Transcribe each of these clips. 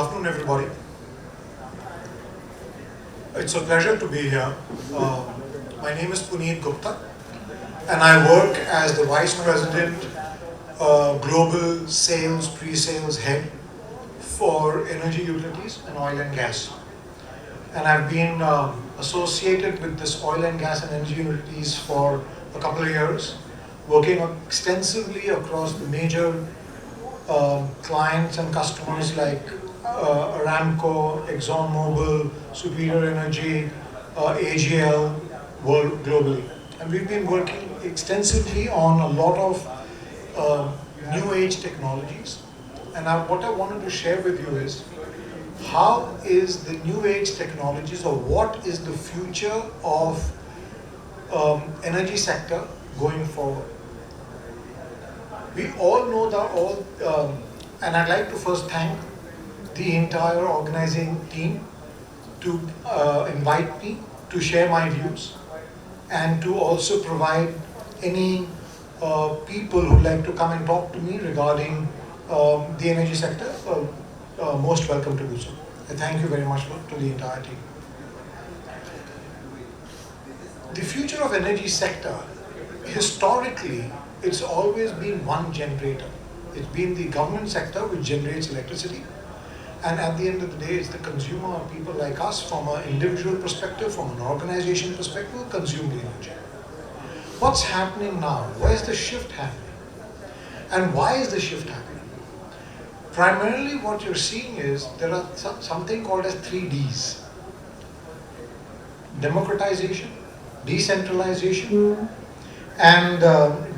afternoon, everybody. It's a pleasure to be here. My name is Puneet Gupta, and I work as the Vice President, Global Sales, Pre-Sales Head for Energy Utilities and Oil and Gas. And I've been associated with this oil and gas and energy utilities for a couple of years, working extensively across the major clients and customers like Aramco, ExxonMobil, Superior Energy, AGL, globally. And we've been working extensively on a lot of new age technologies. And what I wanted to share with you is how is the new age technologies, or what is the future of energy sector going forward. We all know that and I'd like to first thank the entire organizing team to invite me to share my views and to also provide any people who like to come and talk to me regarding the energy sector. Most welcome to do so. And thank you very much to the entire team. The future of energy sector, historically, it's always been one generator. It's been the government sector which generates electricity. And at the end of the day, it's the consumer, people like us, from an individual perspective, from an organization perspective, who consume the energy. What's happening now? Where is the shift happening? And why is the shift happening? Primarily what you're seeing is there are something called as 3Ds. Democratization, decentralization, and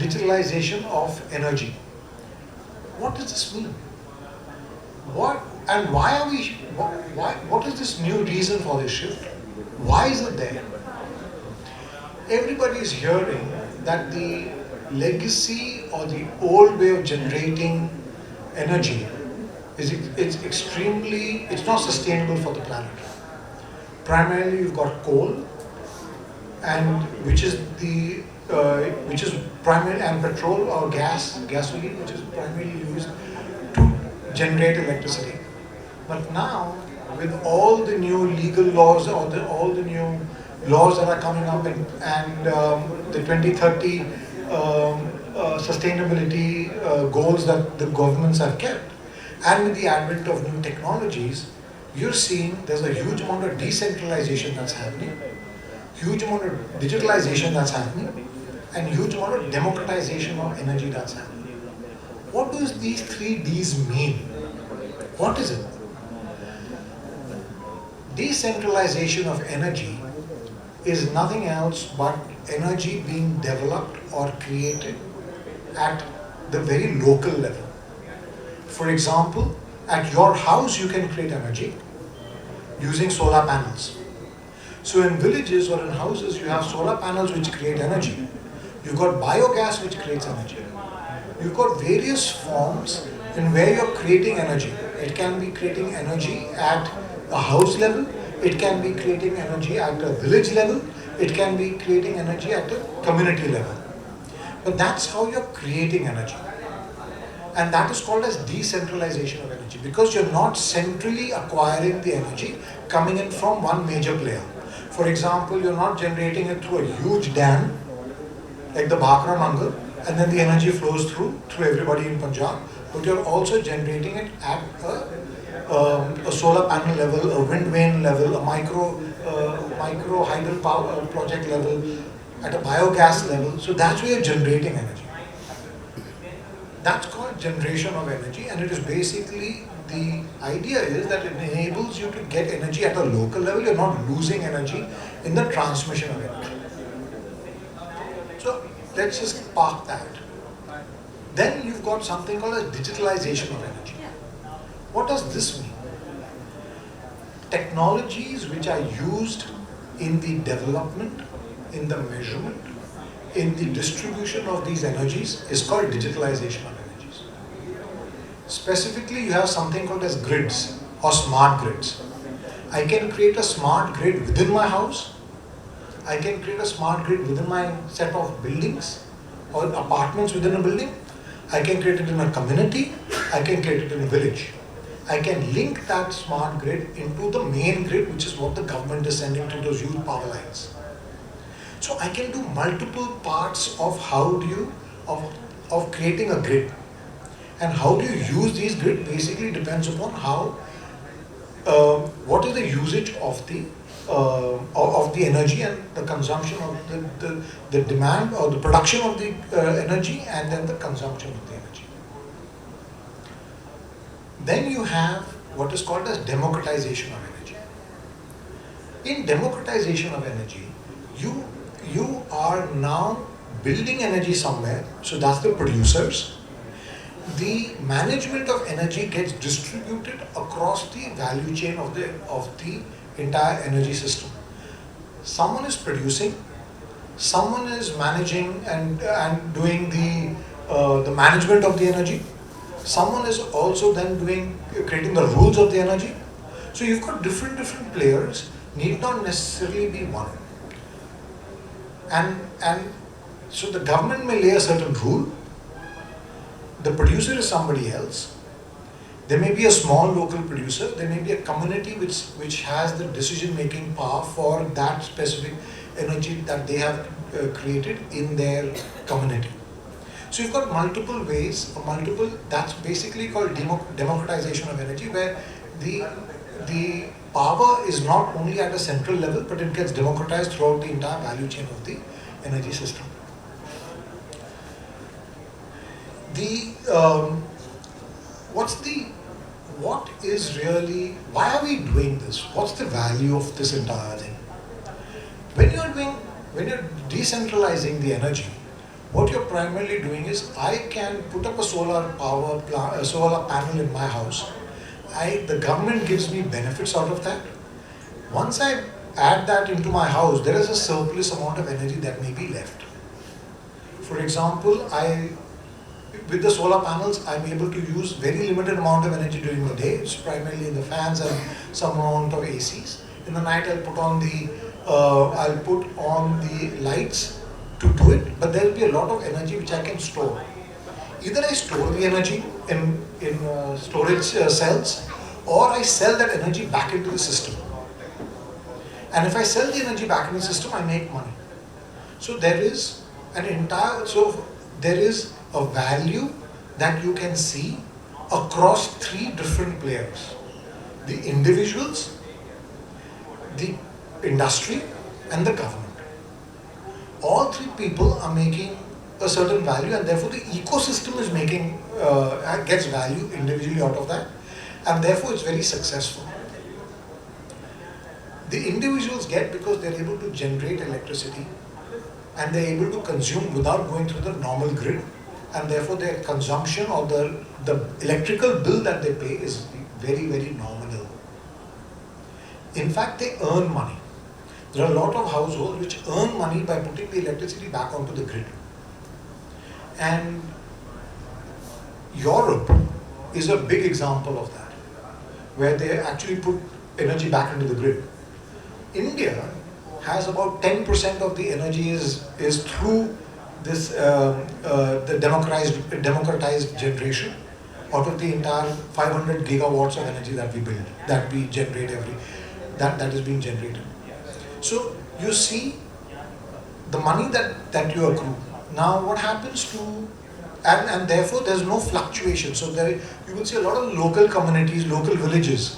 digitalization of energy. What does this mean? What is this new reason for this shift? Why is it there? Everybody is hearing that the legacy or the old way of generating energy it's not sustainable for the planet. Primarily, you've got coal, and which is primarily, and petrol or gasoline, which is primarily used to generate electricity. But now, with all the new legal laws or all the new laws that are coming up and the 2030 sustainability goals that the governments have kept, and with the advent of new technologies, you're seeing there's a huge amount of decentralization that's happening, huge amount of digitalization that's happening, and huge amount of democratization of energy that's happening. What does these 3Ds mean? What is it? Decentralization of energy is nothing else but energy being developed or created at the very local level. For example, at your house you can create energy using solar panels. So in villages or in houses you have solar panels which create energy. You've got biogas which creates energy. You've got various forms in where you're creating energy. It can be creating energy at a house level. It can be creating energy at a village level. It can be creating energy at a community level. But that's how you're creating energy. And that is called as decentralization of energy, because you're not centrally acquiring the energy coming in from one major player. For example, you're not generating it through a huge dam like the Bhakra Mangal, and then the energy flows through everybody in Punjab, but you're also generating it at a solar panel level, a wind vane level, a micro hydro power project level, at a biogas level. So that's where you're generating energy. That's called generation of energy, and it is basically, the idea is that it enables you to get energy at a local level. You're not losing energy in the transmission of energy. So let's just park that. Then you've got something called as digitalization of energy. What does this mean? Technologies which are used in the development, in the measurement, in the distribution of these energies is called digitalization of energies. Specifically, you have something called as grids or smart grids. I can create a smart grid within my house. I can create a smart grid within my set of buildings or apartments within a building. I can create it in a community. I can create it in a village. I can link that smart grid into the main grid, which is what the government is sending through those huge power lines. So I can do multiple parts of of creating a grid. And how do you use these grid basically depends upon how what is the usage of the energy and the consumption of the demand or the production of the energy and then the consumption of the energy. Then you have what is called as democratization of energy. In democratization of energy, you are now building energy somewhere, so that's the producers. The management of energy gets distributed across the value chain of the entire energy system. Someone is producing, someone is managing and doing the management of the energy. Someone is also then creating the rules of the energy. So you've got different players, need not necessarily be one. And so the government may lay a certain rule. The producer is somebody else. There may be a small local producer. There may be a community which has the decision-making power for that specific energy that they have created in their community. So you've got multiple ways, that's basically called democratization of energy, where the power is not only at a central level, but it gets democratized throughout the entire value chain of the energy system. Why are we doing this? What's the value of this entire thing? When you're decentralizing the energy, what you're primarily doing is, I can put up a solar panel in my house. The government gives me benefits out of that. Once I add that into my house, there is a surplus amount of energy that may be left. For example, with the solar panels, I'm able to use very limited amount of energy during the day. It's primarily in the fans and some amount of ACs. In the night, I'll put on the lights to do it, but there will be a lot of energy which I can store. Either I store the energy in storage cells, or I sell that energy back into the system. And if I sell the energy back in the system, I make money. So there is a value that you can see across three different players: the individuals, the industry, and the government. All three people are making a certain value, and therefore the ecosystem is gets value individually out of that, and therefore it's very successful. The individuals get because they're able to generate electricity and they're able to consume without going through the normal grid, and therefore their consumption or the electrical bill that they pay is very, very nominal. In fact, they earn money. There are a lot of households which earn money by putting the electricity back onto the grid. And Europe is a big example of that, where they actually put energy back into the grid. India has about 10% of the energy is through this the democratized generation out of the entire 500 gigawatts of energy that we generate that is being generated. So you see the money that you accrue. Now what happens and therefore there's no fluctuation. So you will see a lot of local communities, local villages.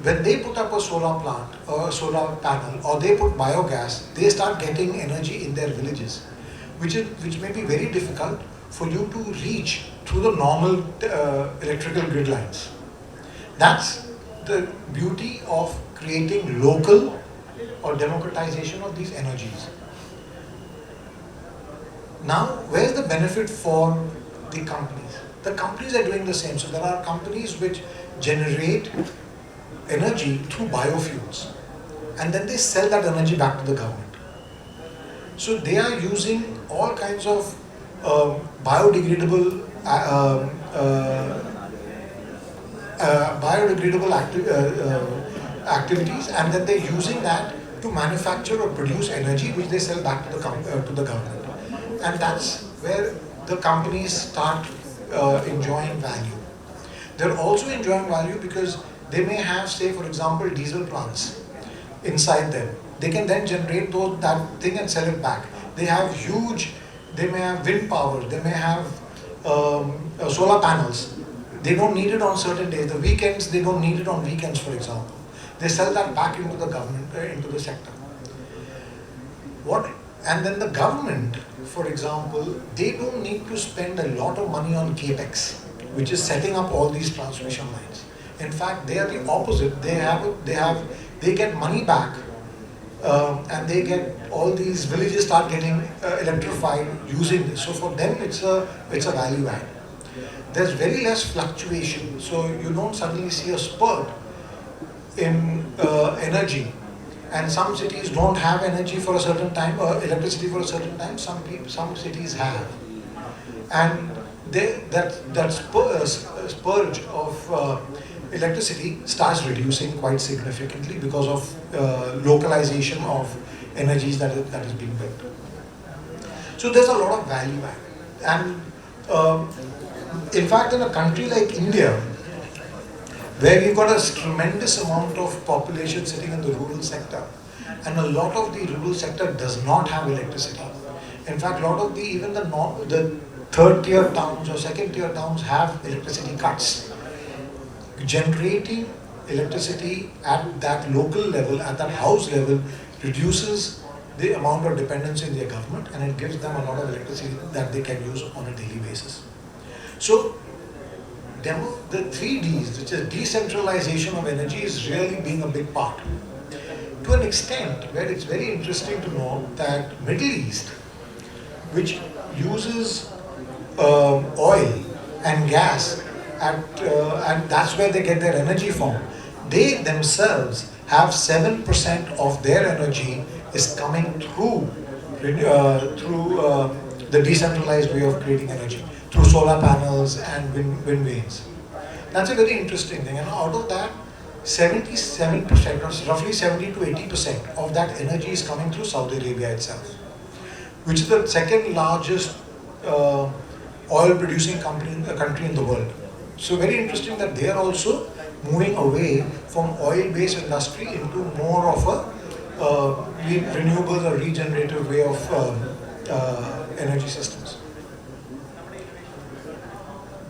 When they put up a solar plant or a solar panel, or they put biogas, they start getting energy in their villages, which may be very difficult for you to reach through the normal electrical grid lines. That's the beauty of creating local or democratization of these energies. Now, where's the benefit for the companies? The companies are doing the same. So there are companies which generate energy through biofuels, and then they sell that energy back to the government. So they are using all kinds of biodegradable activities, and then they're using that to manufacture or produce energy which they sell back to the government. And that's where the companies start enjoying value. They're also enjoying value because they may have, say, for example, diesel plants inside them. They can then generate that thing and sell it back. They have huge, they may have wind power, they may have solar panels. They don't need it on certain days. The weekends, they don't need it on weekends, for example. They sell that back into the government, into the sector. And then the government, for example, they don't need to spend a lot of money on capex, which is setting up all these transmission lines. In fact, they are the opposite. They get money back, and they get all these villages start getting electrified using this. So for them, it's a value add. There's very less fluctuation, so you don't suddenly see a spurt in energy. And some cities don't have energy for a certain time, or electricity for a certain time. Some cities have, and that spurge of electricity starts reducing quite significantly because of localization of energies that is being built. So there's a lot of value add, and in fact, in a country like India, where we've got a tremendous amount of population sitting in the rural sector, and a lot of the rural sector does not have electricity. In fact, a lot of even the third tier towns or second tier towns have electricity cuts. Generating electricity at that local level, at that house level, reduces the amount of dependence in their government, and it gives them a lot of electricity that they can use on a daily basis. So the 3Ds, which is decentralization of energy, is really being a big part. To an extent where it's very interesting to know that Middle East, which uses oil and gas, and that's where they get their energy from, they themselves have 7% of their energy is coming through the decentralized way of creating energy, through solar panels and wind vanes. That's a very interesting thing. And out of that, 77%, or roughly 70 to 80% of that energy is coming through Saudi Arabia itself, which is the second largest oil producing country in the world. So very interesting that they are also moving away from oil-based industry into more of a renewable or regenerative way of energy systems.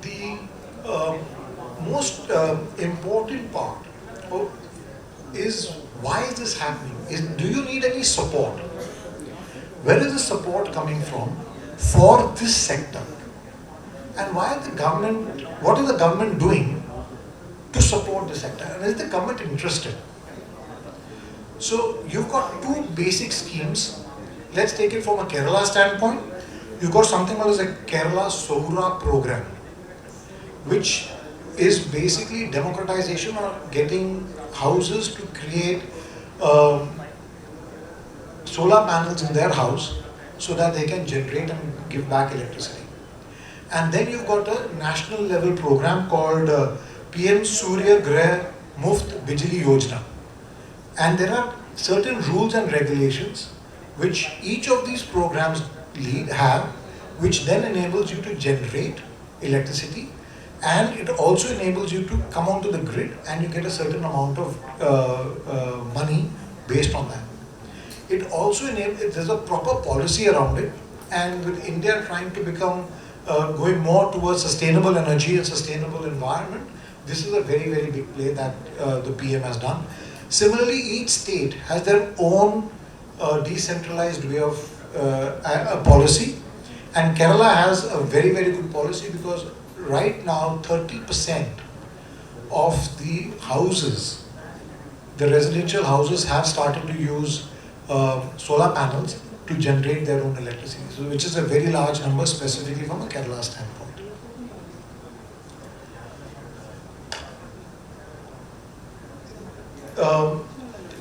The most important part is, why is this happening? Do you need any support? Where is the support coming from for this sector? And what is the government doing to support the sector? And is the government interested? So you've got two basic schemes. Let's take it from a Kerala standpoint. You've got something called as a Kerala Sohra program, which is basically democratization, or getting houses to create solar panels in their house so that they can generate and give back electricity. And then you've got a national level program called PM Surya Grah Muft Bijli Yojana. And there are certain rules and regulations which each of these programs have, which then enables you to generate electricity, and it also enables you to come onto the grid, and you get a certain amount of money based on that. It also enables, there's a proper policy around it, and with India trying to become, going more towards sustainable energy and sustainable environment, this is a very, very big play that the PM has done. Similarly, each state has their own decentralized way of a policy, and Kerala has a very, very good policy, because right now 30% of the houses, the residential houses, have started to use solar panels to generate their own electricity, so which is a very large number, specifically from a Kerala standpoint.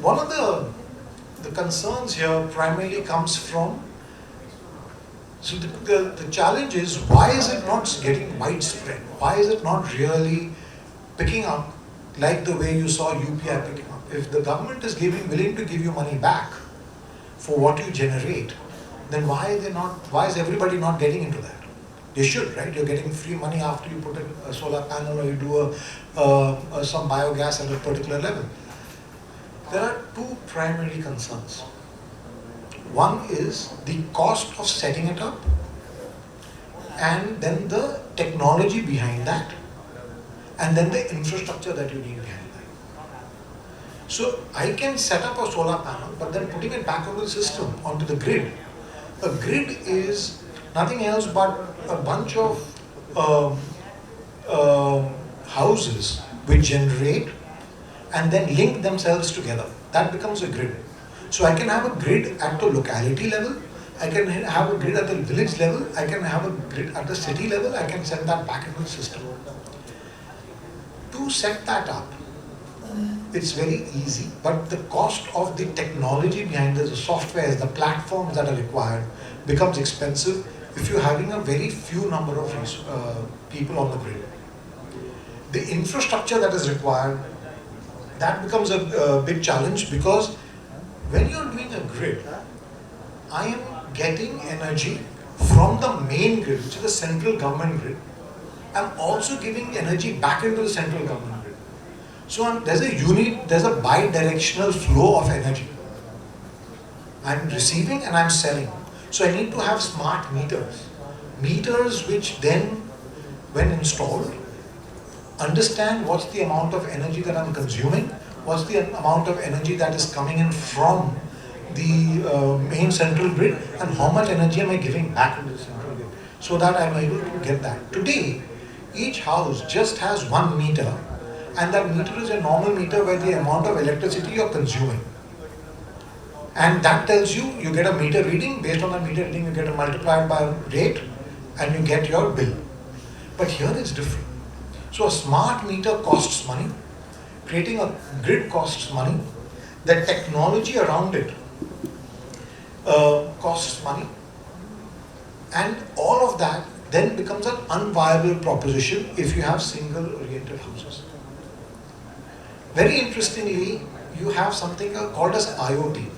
One of the concerns here primarily comes from, so the challenge is, why is it not getting widespread? Why is it not really picking up like the way you saw UPI picking up? If the government is willing to give you money back for what you generate, then why is everybody not getting into that? They should, right? You're getting free money after you put in a solar panel or you do some biogas at a particular level. There are two primary concerns. One is the cost of setting it up, and then the technology behind that, and then the infrastructure that you need behind that. So I can set up a solar panel, but then putting it back onto the system, onto the grid. A grid is nothing else but a bunch of houses which generate and then link themselves together. That becomes a grid. So I can have a grid at the locality level, I can have a grid at the village level, I can have a grid at the city level, I can send that back into the system. To set that up, it's very easy, but the cost of the technology behind it, the software, the platforms that are required becomes expensive if you're having a very few number of people on the grid. The infrastructure that is required, that becomes a big challenge, because when you're doing a grid, I am getting energy from the main grid, which is the central government grid. I'm also giving energy back into the central government grid. So there's a bi-directional flow of energy. I'm receiving and I'm selling. So I need to have smart meters. Meters which then, when installed, understand what's the amount of energy that I'm consuming, what's the amount of energy that is coming in from the main central grid, and how much energy am I giving back into the central grid, so that I'm able to get that. Today, each house just has one meter, and that meter is a normal meter where the amount of electricity you're consuming. And that tells you, you get a meter reading, based on the meter reading you get a multiplied by rate, and you get your bill. But here it's different. So a smart meter costs money, creating a grid costs money, the technology around it costs money, and all of that then becomes an unviable proposition if you have single-oriented houses. Very interestingly, you have something called as IoT,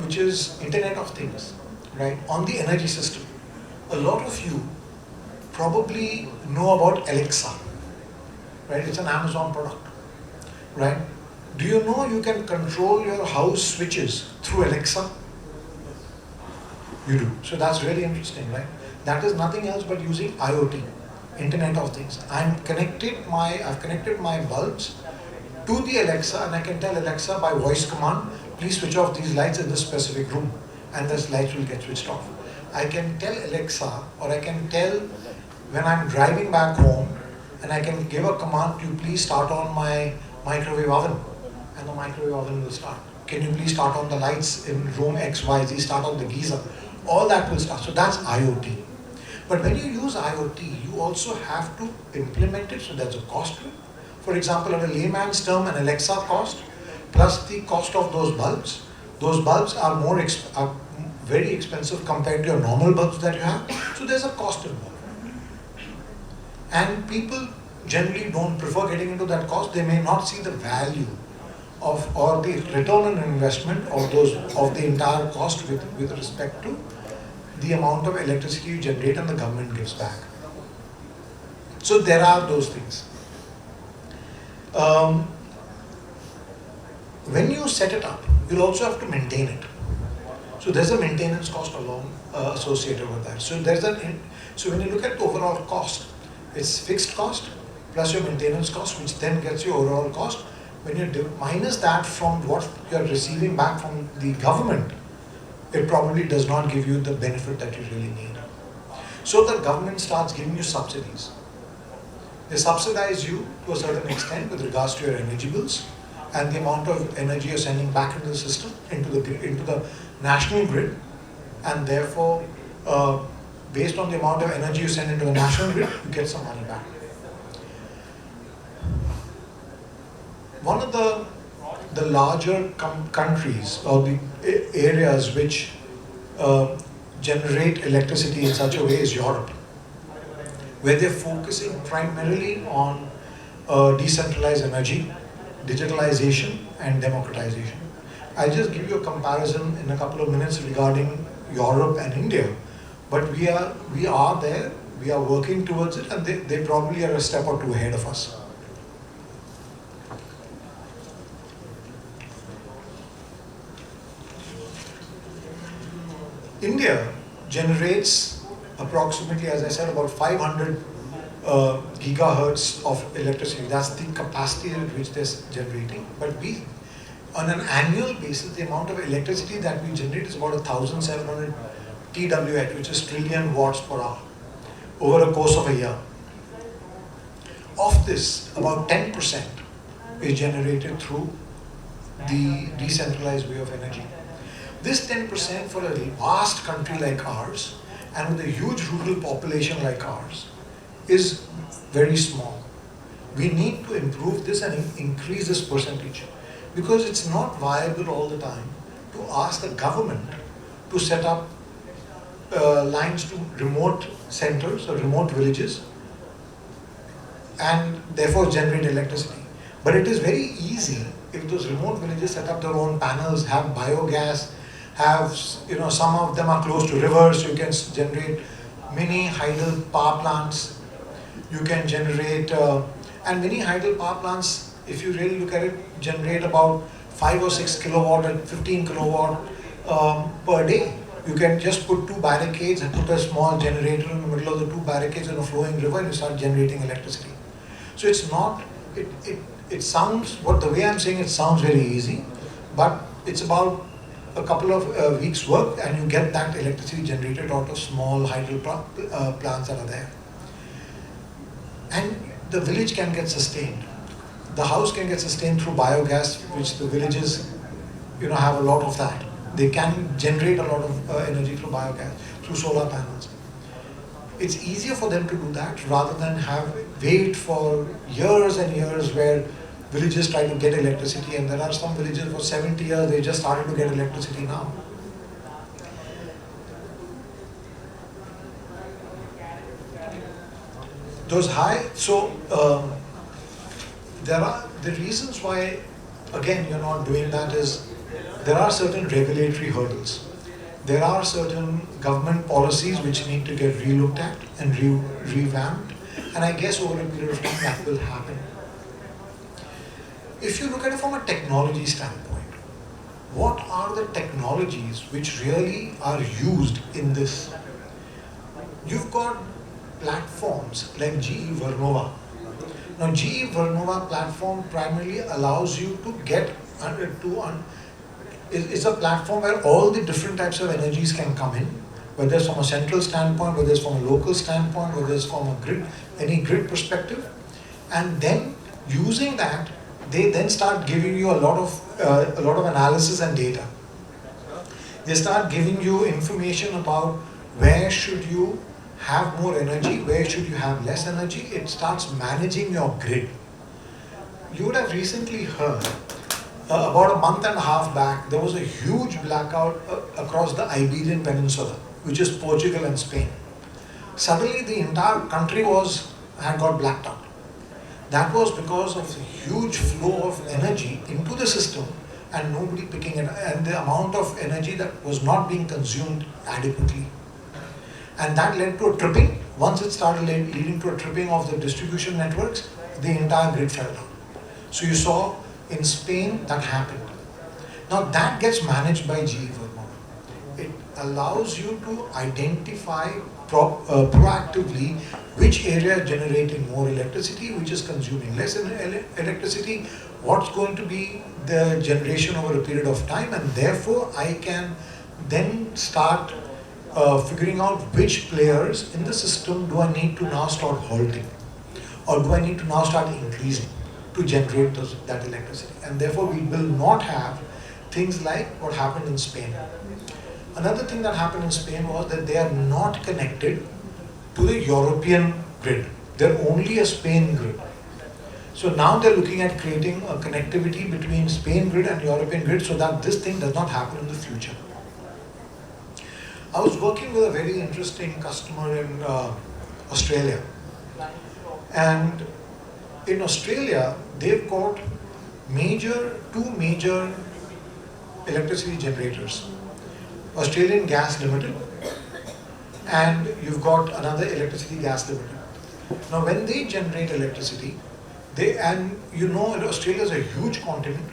which is Internet of Things, right? On the energy system. A lot of you probably know about Alexa, right? It's an Amazon product, right? Do you know you can control your house switches through Alexa? You do. So that's really interesting, right? That is nothing else but using IoT, Internet of Things. I've connected my bulbs to the Alexa, and I can tell Alexa by voice command, please switch off these lights in this specific room, and these lights will get switched off. I can tell Alexa, or I can tell when I'm driving back home, and I can give a command to please start on my microwave oven, and the microwave oven will start. Can you please start on the lights in room XYZ, start on the geyser? All that will start. So that's IoT. But when you use IoT, you also have to implement it, so there's a cost to it. For example, at a layman's term, an Alexa cost plus the cost of those bulbs. Those bulbs are are very expensive compared to your normal bulbs that you have. So there's a cost involved. And people generally don't prefer getting into that cost. They may not see the value of, or the return on investment of the entire cost with respect to the amount of electricity you generate and the government gives back. So there are those things. When you set it up, you'll also have to maintain it. So there's a maintenance cost associated with that. So when you look at the overall cost, it's fixed cost plus your maintenance cost, which then gets your overall cost. When you minus that from what you're receiving back from the government, it probably does not give you the benefit that you really need. So the government starts giving you subsidies. They subsidize you to a certain extent with regards to your energy bills and the amount of energy you're sending back into the system, into the national grid, and therefore, based on the amount of energy you send into the national grid, you get some money back. One of the larger countries or the areas which generate electricity in such a way is Europe, where they're focusing primarily on decentralized energy, digitalization, and democratization. I'll just give you a comparison in a couple of minutes regarding Europe and India, But we are there, we are working towards it, and they probably are a step or two ahead of us. India generates approximately, as I said, about 500 gigahertz of electricity. That's the capacity at which they're generating. But we, on an annual basis, the amount of electricity that we generate is about 1,700 TWh, which is trillion watts per hour, over a course of a year. Of this, about 10% is generated through the decentralized way of energy. This 10% for a vast country like ours, and with a huge rural population like ours, is very small. We need to improve this and increase this percentage, because it's not viable all the time to ask the government to set up lines to remote centers or remote villages and therefore generate electricity. But it is very easy if those remote villages set up their own panels, have biogas, have, some of them are close to rivers, you can generate mini hydel power plants, you can generate, and mini hydel power plants, if you really look at it, generate about 5 or 6 kilowatt and 15 kilowatt per day. You can just put 2 barricades and put a small generator in the middle of the 2 barricades in a flowing river and you start generating electricity. So it's not, it sounds, the way I'm saying it sounds very easy, but it's about a couple of weeks work and you get that electricity generated out of small hydel plants that are there. And the village can get sustained. The house can get sustained through biogas, which the villages, have a lot of that. They can generate a lot of energy through biogas, through solar panels. It's easier for them to do that rather than wait for years and years where villages try to get electricity, and there are some villages for 70 years, they just started to get electricity now. There are the reasons why, again, you're not doing that is, there are certain regulatory hurdles. There are certain government policies which need to get relooked at and revamped, and I guess over a period of time that will happen. If you look at it from a technology standpoint, what are the technologies which really are used in this? You've got platforms like GE Vernova. Now GE Vernova platform primarily allows you to get it's a platform where all the different types of energies can come in, whether it's from a central standpoint, whether it's from a local standpoint, whether it's from a grid, any grid perspective, and then using that, they then start giving you a lot of analysis and data. They start giving you information about where should you have more energy, where should you have less energy. It starts managing your grid. You would have recently heard, about a month and a half back, there was a huge blackout across the Iberian Peninsula, which is Portugal and Spain. Suddenly the entire country had got blacked out. That was because of the huge flow of energy into the system and nobody picking it, and the amount of energy that was not being consumed adequately. And that led to a tripping. Once it started leading to a tripping of the distribution networks, the entire grid fell down. So you saw in Spain that happened. Now that gets managed by GE Vernova. It allows you to identify proactively which area is generating more electricity, which is consuming less electricity, what's going to be the generation over a period of time, and therefore I can then start figuring out which players in the system do I need to now start halting, or do I need to now start increasing to generate that electricity. And therefore we will not have things like what happened in Spain. Another thing that happened in Spain was that they are not connected to the European grid. They're only a Spain grid. So now they're looking at creating a connectivity between Spain grid and European grid so that this thing does not happen in the future. I was working with a very interesting customer in Australia. And in Australia, they've got two major electricity generators. Australian Gas Limited and you've got another electricity gas limited. Now when they generate electricity, and you know Australia is a huge continent,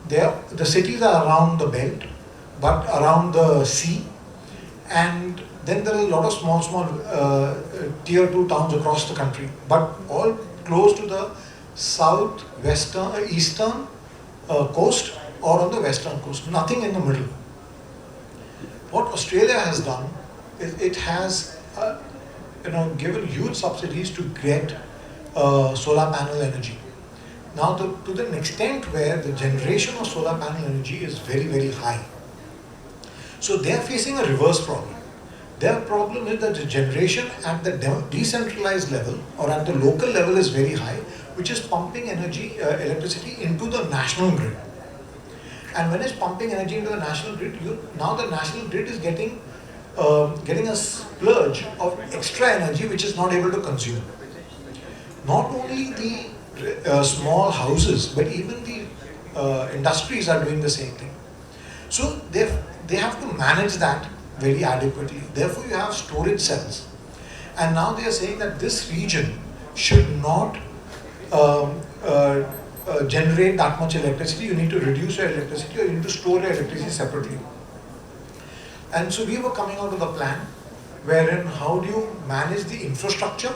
the cities are around the belt, but around the sea, and then there are a lot of small tier 2 towns across the country, but all close to the eastern coast or on the western coast, nothing in the middle. What Australia has done is it has given huge subsidies to get solar panel energy. Now to the extent where the generation of solar panel energy is very, very high. So they are facing a reverse problem. Their problem is that the generation at the decentralized level or at the local level is very high, which is pumping electricity into the national grid. And when it's pumping energy into the national grid, now the national grid is getting a splurge of extra energy which is not able to consume. Not only the small houses, but even the industries are doing the same thing. So they have to manage that very adequately. Therefore, you have storage cells. And now they are saying that this region should not generate that much electricity. You need to reduce your electricity, or you need to store your electricity separately. And so we were coming out with a plan wherein how do you manage the infrastructure,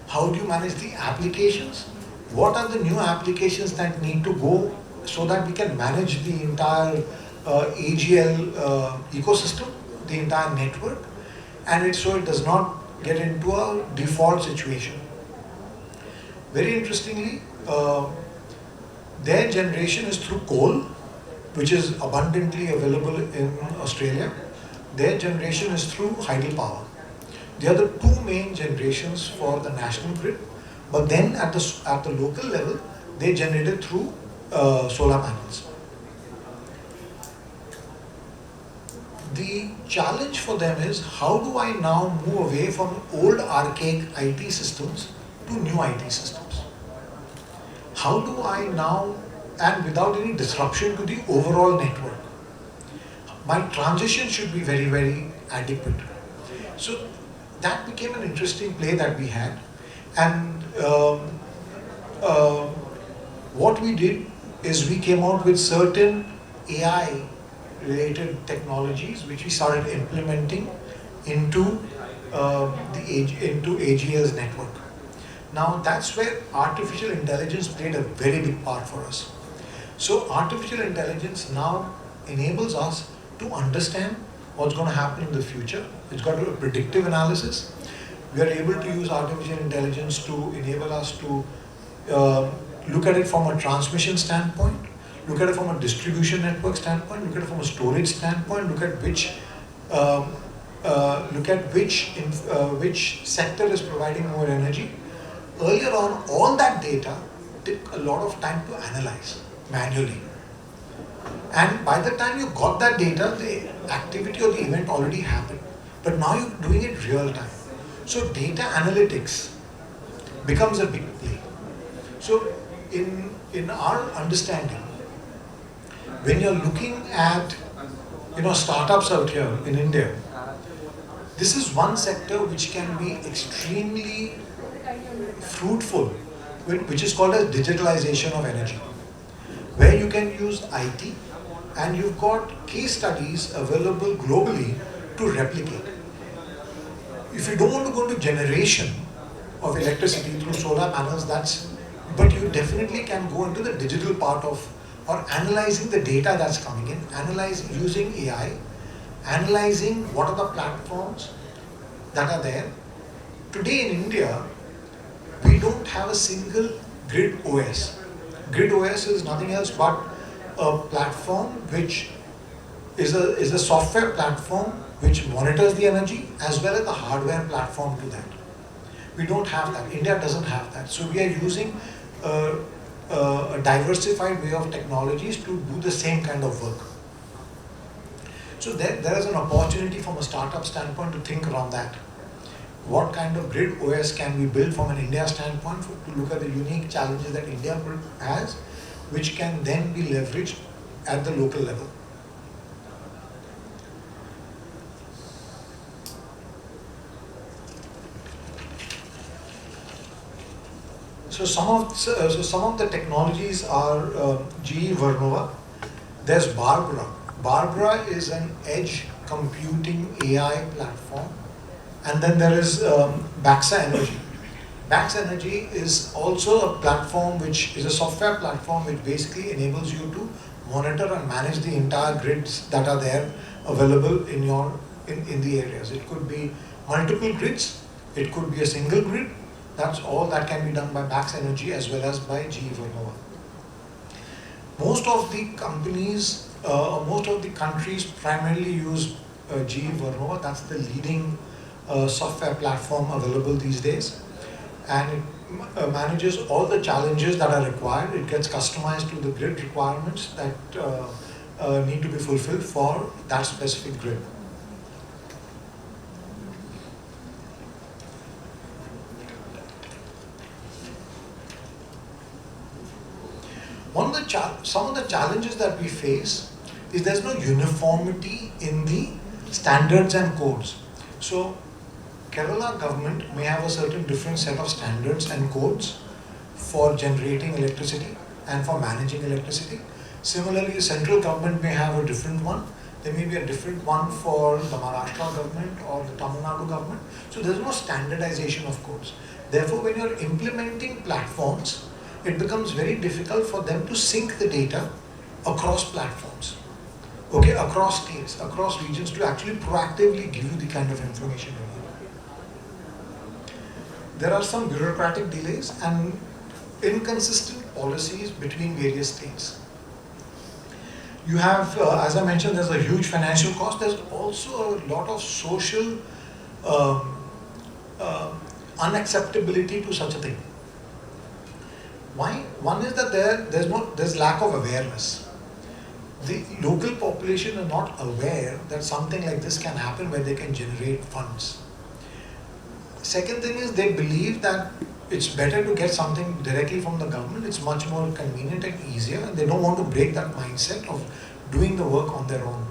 how do you manage the applications, what are the new applications that need to go so that we can manage the entire AGL ecosystem, the entire network, and so it does not get into a default situation. Very interestingly, their generation is through coal, which is abundantly available in Australia. Their generation is through hydropower. They are the two main generations for the national grid, but then at the local level, they generate it through solar panels. The challenge for them is, how do I now move away from old archaic IT systems to new IT systems? How do I now, and without any disruption to the overall network? My transition should be very, very adequate. So that became an interesting play that we had. And what we did is we came out with certain AI related technologies which we started implementing into AGL's network. Now that's where artificial intelligence played a very big part for us. So artificial intelligence now enables us to understand what's going to happen in the future. It's got a predictive analysis. We are able to use artificial intelligence to enable us to look at it from a transmission standpoint, look at it from a distribution network standpoint, look at it from a storage standpoint, look at which sector is providing more energy. Earlier on, all that data took a lot of time to analyze manually. And by the time you got that data, the activity or the event already happened. But now you're doing it real time. So data analytics becomes a big play. So in our understanding, when you're looking at startups out here in India, this is one sector which can be extremely fruitful, which is called as digitalization of energy, where you can use IT and you've got case studies available globally to replicate. If you don't want to go into generation of electricity through solar panels, but you definitely can go into the digital part of, or analyzing the data that's coming in, using AI, analyzing what are the platforms that are there. Today in India, we don't have a single grid OS. Grid OS is nothing else but a platform which is a software platform which monitors the energy as well as the hardware platform to that. We don't have that. India doesn't have that. So we are using a diversified way of technologies to do the same kind of work. So there is an opportunity from a startup standpoint to think around that. What kind of grid OS can we build from an India standpoint to look at the unique challenges that India has, which can then be leveraged at the local level. Some of the technologies are GE Vernova. There's Barbara. Barbara is an edge computing AI platform, and then there is Baxa Energy. Baxa Energy is also a platform which is a software platform which basically enables you to monitor and manage the entire grids that are there available in the areas. It could be multiple grids, it could be a single grid. That's all that can be done by Bax Energy as well as by GE Vernova. Most of the companies, most of the countries primarily use GE Vernova. That's the leading software platform available these days. And it manages all the challenges that are required. It gets customized to the grid requirements that need to be fulfilled for that specific grid. Some of the challenges that we face is there's no uniformity in the standards and codes. So Kerala government may have a certain different set of standards and codes for generating electricity and for managing electricity. Similarly, the central government may have a different one. There may be a different one for the Maharashtra government or the Tamil Nadu government. So there's no standardization of codes. Therefore, when you're implementing platforms, it becomes very difficult for them to sync the data across platforms, okay, across states, across regions, to actually proactively give you the kind of information you need. There are some bureaucratic delays and inconsistent policies between various states. You have, as I mentioned, there's a huge financial cost. There's also a lot of social unacceptability to such a thing. Why? One is that there's lack of awareness. The local population are not aware that something like this can happen where they can generate funds. Second thing is they believe that it's better to get something directly from the government. It's much more convenient and easier, and they don't want to break that mindset of doing the work on their own.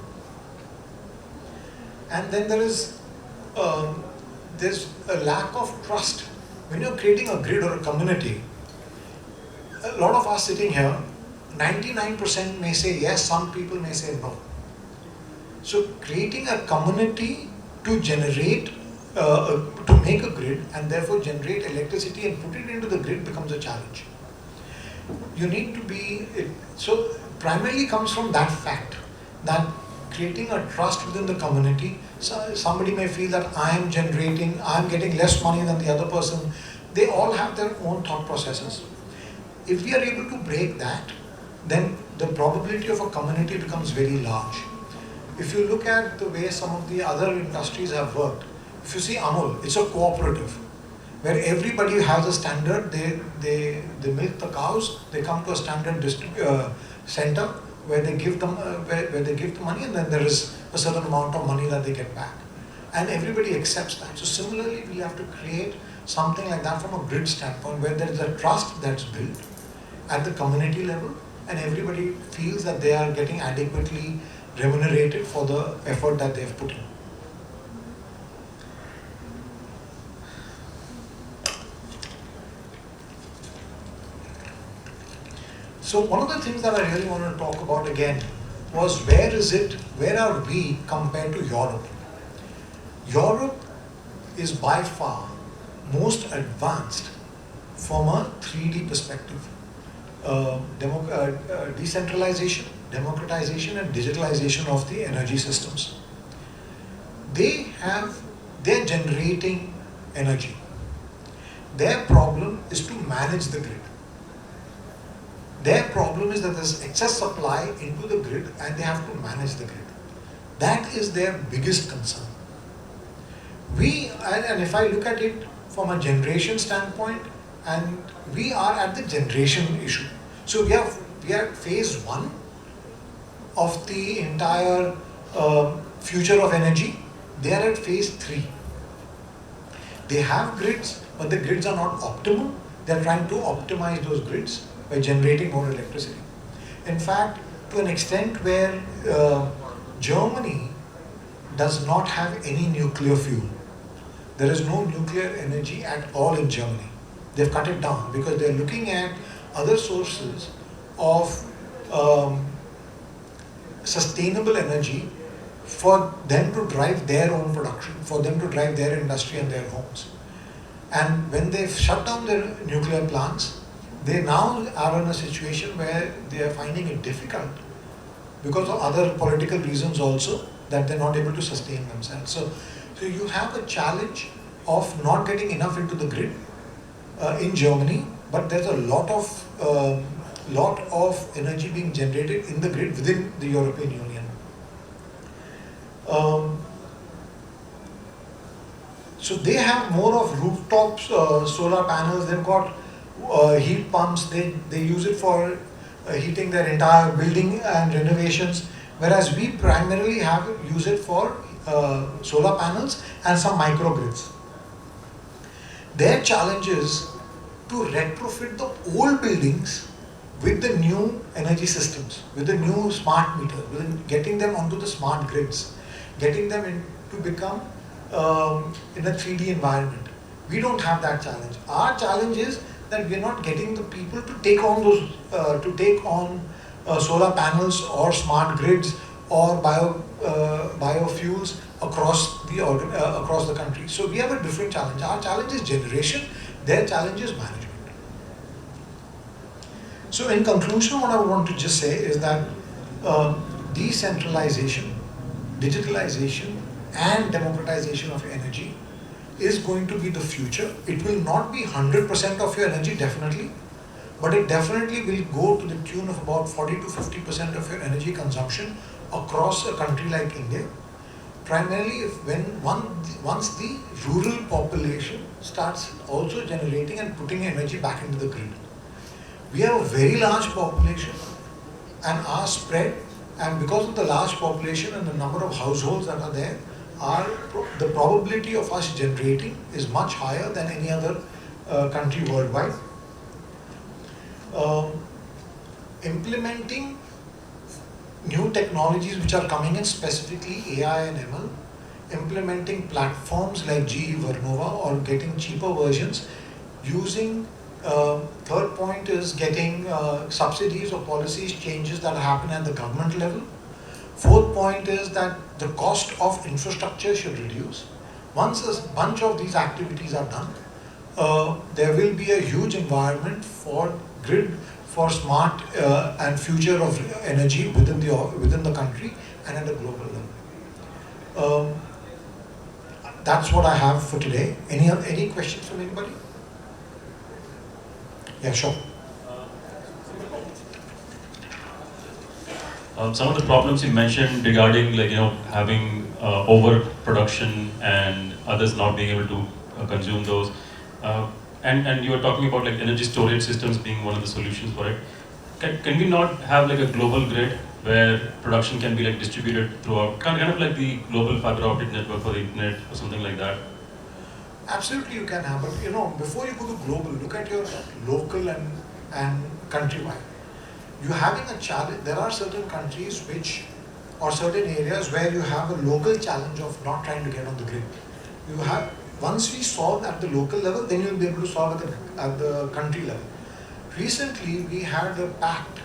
And then there's a lack of trust. When you're creating a grid or a community, a lot of us sitting here, 99% may say yes, some people may say no. So creating a community to generate, to make a grid and therefore generate electricity and put it into the grid becomes a challenge. You need to be, so primarily comes from that fact, that creating a trust within the community. So somebody may feel that I am getting less money than the other person. They all have their own thought processes. If we are able to break that, then the probability of a community becomes very large. If you look at the way some of the other industries have worked, if you see Amul, it's a cooperative, where everybody has a standard. They milk the cows, they come to a standard center where they give them where they give the money, and then there is a certain amount of money that they get back, and everybody accepts that. So similarly, we have to create something like that from a grid standpoint, where there is a trust that's built at the community level, and everybody feels that they are getting adequately remunerated for the effort that they have put in. So one of the things that I really want to talk about again was where are we compared to Europe? Europe is by far most advanced from a 3D perspective. Decentralization, democratization and digitalization of the energy systems. They're generating energy. Their problem is to manage the grid. Their problem is that there's excess supply into the grid and they have to manage the grid. That is their biggest concern. And if I look at it from a generation standpoint, and we are at the generation issue. So we are phase one of the entire future of energy. They are at phase three. They have grids, but the grids are not optimal. They are trying to optimize those grids by generating more electricity. In fact, to an extent where Germany does not have any nuclear fuel. There is no nuclear energy at all in Germany. They've cut it down because they're looking at other sources of sustainable energy for them to drive their own production, for them to drive their industry and their homes. And when they've shut down their nuclear plants, they now are in a situation where they are finding it difficult because of other political reasons also that they're not able to sustain themselves. So you have a challenge of not getting enough into the grid in Germany, but there's a lot of energy being generated in the grid within the European Union. So they have more of rooftops, solar panels. They've got heat pumps. They use it for heating their entire building and renovations, whereas we primarily use it for solar panels and some microgrids. Their challenge is to retrofit the old buildings with the new energy systems, with the new smart meters, with getting them onto the smart grids, getting them to become in a 3D environment. We don't have that challenge. Our challenge is that we're not getting the people to take on those, solar panels or smart grids or biofuels across the country. So we have a different challenge. Our challenge is generation. Their challenge is management. So in conclusion, what I want to just say is that decentralization, digitalization, and democratization of energy is going to be the future. It will not be 100% of your energy, definitely, but it definitely will go to the tune of about 40 to 50% of your energy consumption across a country like India. Primarily, once the rural population starts also generating and putting energy back into the grid. We have a very large population, and our spread, and because of the large population and the number of households that are there, the probability of us generating is much higher than any other country worldwide. Implementing new technologies which are coming in, specifically AI and ML, implementing platforms like GE Vernova or getting cheaper versions, using third point is getting subsidies or policies changes that happen at the government level. Fourth point is that the cost of infrastructure should reduce. Once a bunch of these activities are done, there will be a huge environment for grid, for smart and future of energy within the country and at a global level. That's what I have for today. Any questions from anybody? Yeah, sure. Some of the problems you mentioned regarding, having overproduction and others not being able to consume those, and you were talking about energy storage systems being one of the solutions for it. Can we not have a global grid where production can be distributed throughout, kind of like the global fiber optic network for the internet or something like that? Absolutely, you can have, but before you go to global, look at your local and countrywide. You're having a challenge. There are certain countries or certain areas where you have a local challenge of not trying to get on the grid. Once we solve at the local level, then you'll be able to solve at the country level. Recently, we had a pact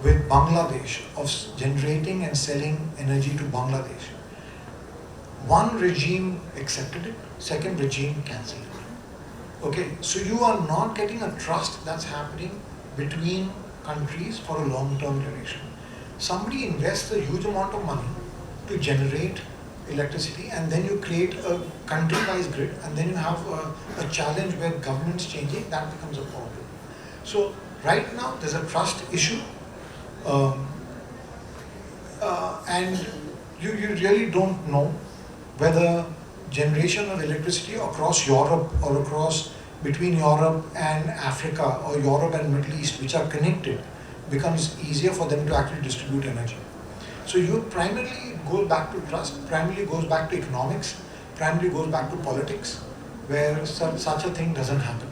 with Bangladesh of generating and selling energy to Bangladesh. One regime accepted it, second regime cancelled it. Okay, so you are not getting a trust that's happening between countries for a long-term duration. Somebody invests a huge amount of money to generate electricity, and then you create a country-wise grid, and then you have a challenge where government's changing, that becomes a problem. So right now there's a trust issue, and you really don't know whether generation of electricity across Europe or between Europe and Africa or Europe and Middle East, which are connected, becomes easier for them to actually distribute energy. So you primarily goes back to trust, primarily goes back to economics, primarily goes back to politics, where such a thing doesn't happen.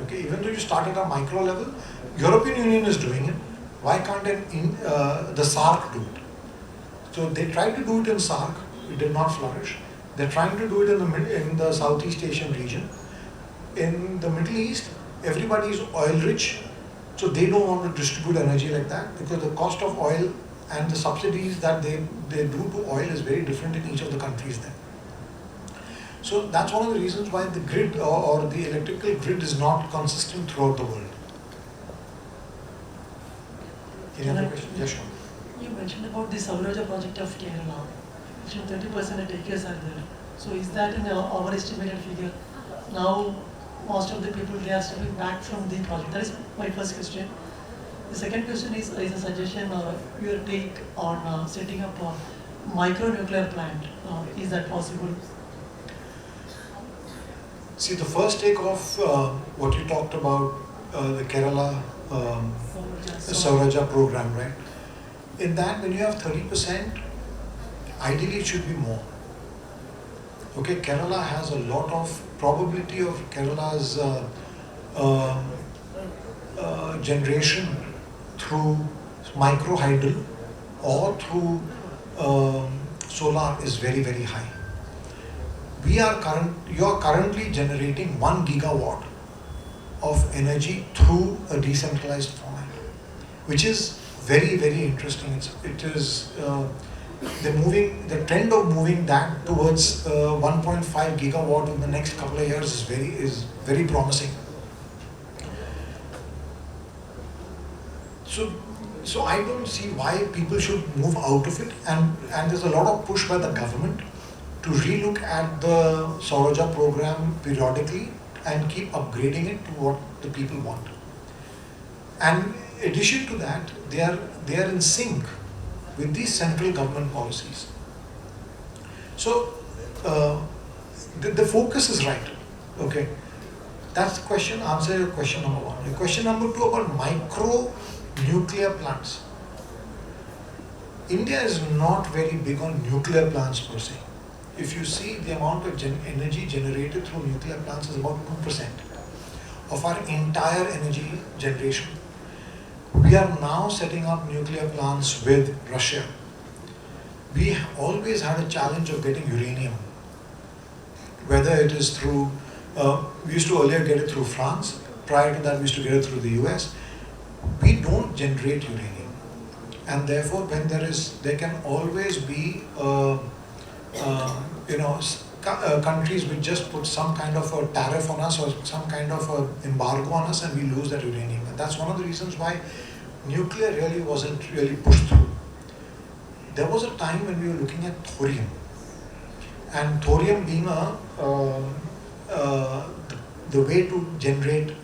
Okay, even though you start at a micro level, European Union is doing it. Why can't the SARC do it? So they tried to do it in SARC, it did not flourish. They're trying to do it in the Southeast Asian region. In the Middle East, everybody is oil rich, so they don't want to distribute energy like that because the cost of oil and the subsidies that they do to oil is very different in each of the countries there. So that's one of the reasons why the grid or the electrical grid is not consistent throughout the world. Any other question? Yes, sure. You mentioned about the Sauraja project of Kerala. You mentioned 30% of acres are there. So is that an overestimated figure? Now, most of the people, they are stepping back from the project. That is my first question. The second question is a suggestion or your take on setting up a micro-nuclear plant. Is that possible? See, the first take of what you talked about, the Kerala Sauraja program, right? In that, when you have 30%, ideally it should be more. Okay, Kerala has a lot of probability of Kerala's generation through microhydel or through solar is very, very high. You are currently generating 1 gigawatt of energy through a decentralized format, which is very, very interesting. The trend of moving that towards 1.5 gigawatt in the next couple of years is very promising. So I don't see why people should move out of it, and there's a lot of push by the government to relook at the Sauraja program periodically and keep upgrading it to what the people want. And in addition to that, they are in sync with these central government policies. So the focus is right. Okay, that's the question. Answer your question number one. Your question number two about micro nuclear plants. India is not very big on nuclear plants per se. If you see the amount of energy generated through nuclear plants is about 2% of our entire energy generation. We are now setting up nuclear plants with Russia. We always had a challenge of getting uranium, whether it is through, we used to earlier get it through France, prior to that we used to get it through the US. We don't generate uranium, and therefore when there can always be countries which just put some kind of a tariff on us or some kind of a embargo on us, and we lose that uranium. And that's one of the reasons why nuclear really wasn't really pushed through. There was a time when we were looking at thorium, and thorium being the way to generate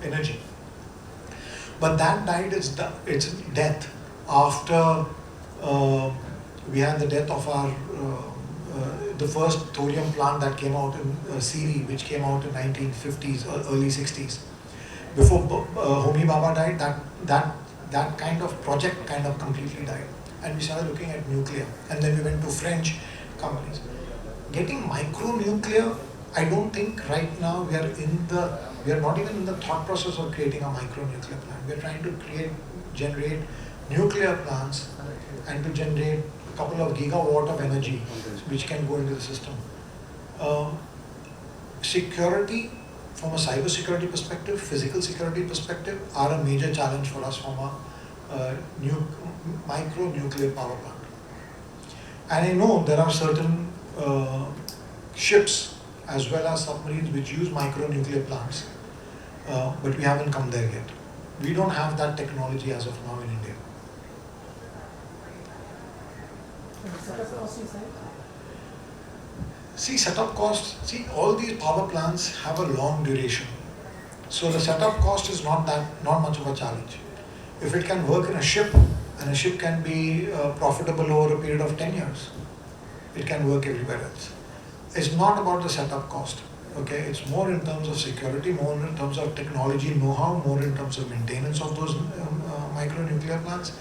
energy. But that died its death after we had the death of our the first thorium plant that came out in Siri, which came out in 1950s or early 60s. Before Homi Bhabha died, that kind of project kind of completely died, and we started looking at nuclear, and then we went to French companies. Getting micro-nuclear, I don't think right now we are not even in the thought process of creating a micro-nuclear plant. We are trying to generate nuclear plants and to generate a couple of gigawatt of energy which can go into the system. Security, from a cyber security perspective, physical security perspective, are a major challenge for us from a micro-nuclear power plant. And I know there are certain ships as well as submarines which use micro-nuclear plants, but we haven't come there yet. We don't have that technology as of now in India. See, setup costs, all these power plants have a long duration. So the setup cost is not much of a challenge. If it can work in a ship, and a ship can be profitable over a period of 10 years, it can work everywhere else. It's not about the setup cost. Okay, it's more in terms of security, more in terms of technology know-how, more in terms of maintenance of those micro-nuclear plants.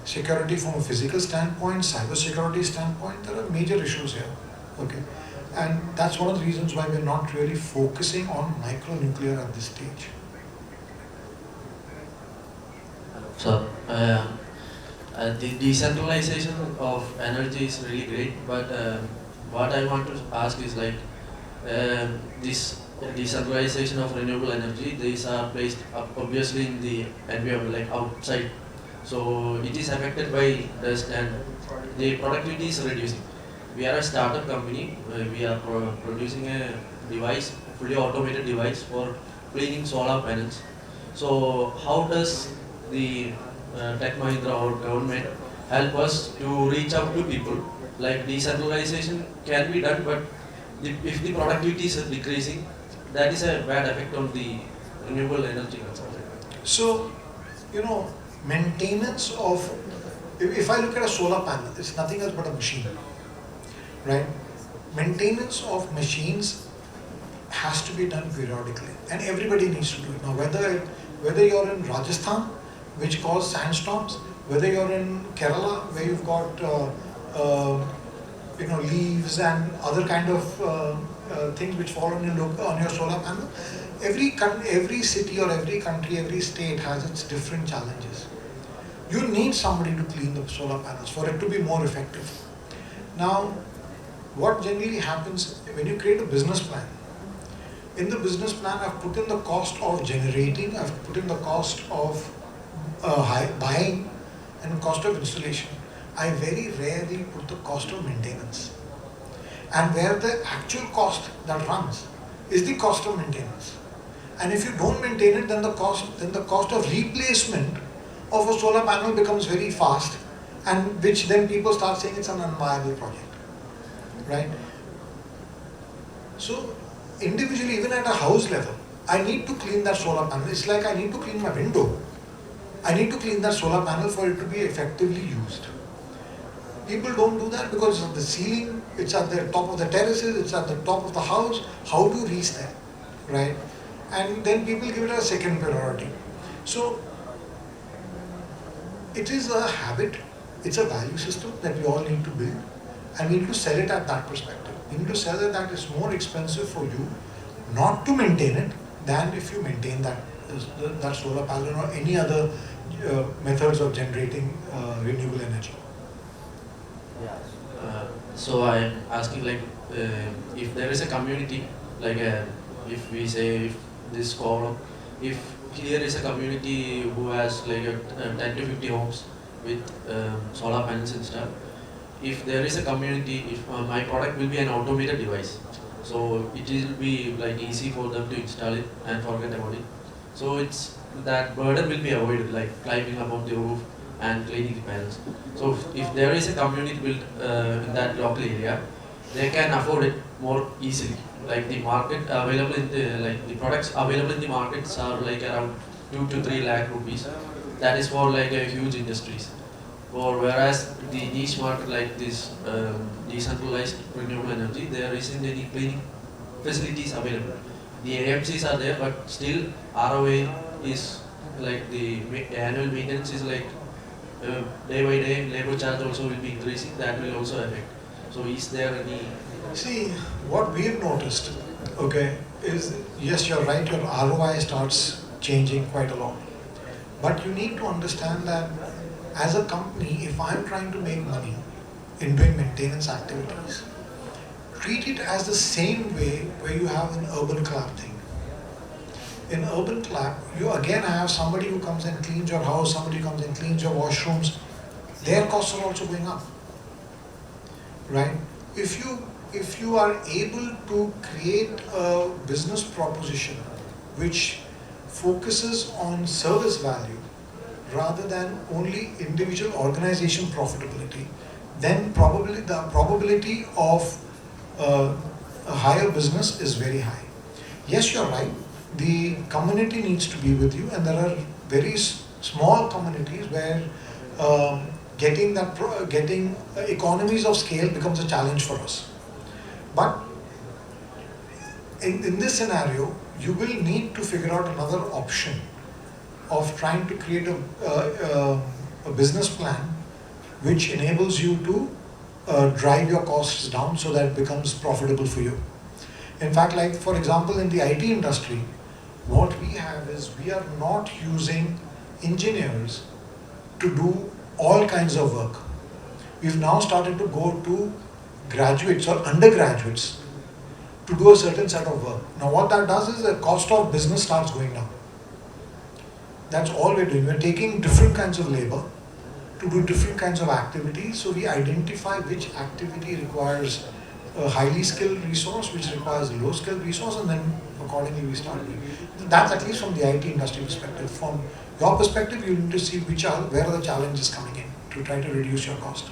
Security from a physical standpoint, cyber security standpoint, there are major issues here. Okay, and that's one of the reasons why we're not really focusing on micro-nuclear at this stage. So, the decentralization of energy is really great, but what I want to ask is like, this decentralization of renewable energy, these are placed obviously in the environment, like outside. So it is affected by dust and the productivity is reducing. We are a startup company. We are producing a device, fully automated device for cleaning solar panels. So how does the Tech Mahindra or government help us to reach out to people? Like decentralization can be done, but if the productivity is decreasing, that is a bad effect on the renewable energy consumption. So, you know, maintenance of, if I look at a solar panel, it's nothing else but a machine, right? Maintenance of machines has to be done periodically, and everybody needs to do it. Now, whether you're in Rajasthan, which cause sandstorms, whether you're in Kerala, where you've got leaves and other kind of things which fall on your solar panel. Every city or every country, every state has its different challenges. You need somebody to clean the solar panels for it to be more effective. Now, what generally happens when you create a business plan? In the business plan, I've put in the cost of generating, I've put in the cost of buying, and cost of installation. I very rarely put the cost of maintenance. And where the actual cost that runs is the cost of maintenance. And if you don't maintain it, then the cost of replacement of a solar panel becomes very fast, and which then people start saying it's an unviable project, right? So individually, even at a house level, I need to clean that solar panel. It's like I need to clean my window. I need to clean that solar panel for it to be effectively used. People don't do that because it's on the ceiling, it's at the top of the terraces, it's at the top of the house. How do you reach there, right? And then people give it a second priority. So it is a habit, it's a value system that we all need to build, and we need to sell it at that perspective. We need to sell it that it's more expensive for you not to maintain it than if you maintain that solar panel or any other methods of generating renewable energy. So I am asking, like, if there is a community, like if we say if this column, if here is a community who has like 10 to 50 homes with solar panels installed, if there is a community, if my product will be an automated device, so it will be like easy for them to install it and forget about it. So it's that burden will be avoided, like climbing up on the roof and cleaning the panels. So if there is a community built in that local area, they can afford it more easily. Like the market available in the products available in the markets are like around 2 to 3 lakh rupees. That is for like a huge industries. Or whereas the niche market like this decentralized renewable energy, there isn't any cleaning facilities available. The AMCs are there, but still ROA is like the annual maintenance is like day by day, labor charge also will be increasing, that will also affect. So is there any... See, what we have noticed, okay, is yes, you're right, your ROI starts changing quite a lot. But you need to understand that as a company, if I'm trying to make money in doing maintenance activities, treat it as the same way where you have an urban club thing. In urban club, you again have somebody who comes and cleans your house, somebody who comes and cleans your washrooms. Their costs are also going up, right? If you are able to create a business proposition which focuses on service value rather than only individual organization profitability, then probably the probability of a higher business is very high. Yes, you're right. The community needs to be with you, and there are very small communities where getting economies of scale becomes a challenge for us. But in this scenario, you will need to figure out another option of trying to create a business plan which enables you to drive your costs down so that it becomes profitable for you. In fact, like for example, in the IT industry, what we have is we are not using engineers to do all kinds of work. We've now started to go to graduates or undergraduates to do a certain set of work. Now what that does is the cost of business starts going down. That's all we're doing. We're taking different kinds of labor to do different kinds of activities. So we identify which activity requires a highly skilled resource, which requires a low skilled resource, and then accordingly we start doing. That's at least from the IT industry perspective. From your perspective, you need to see where are the challenges coming in to try to reduce your cost.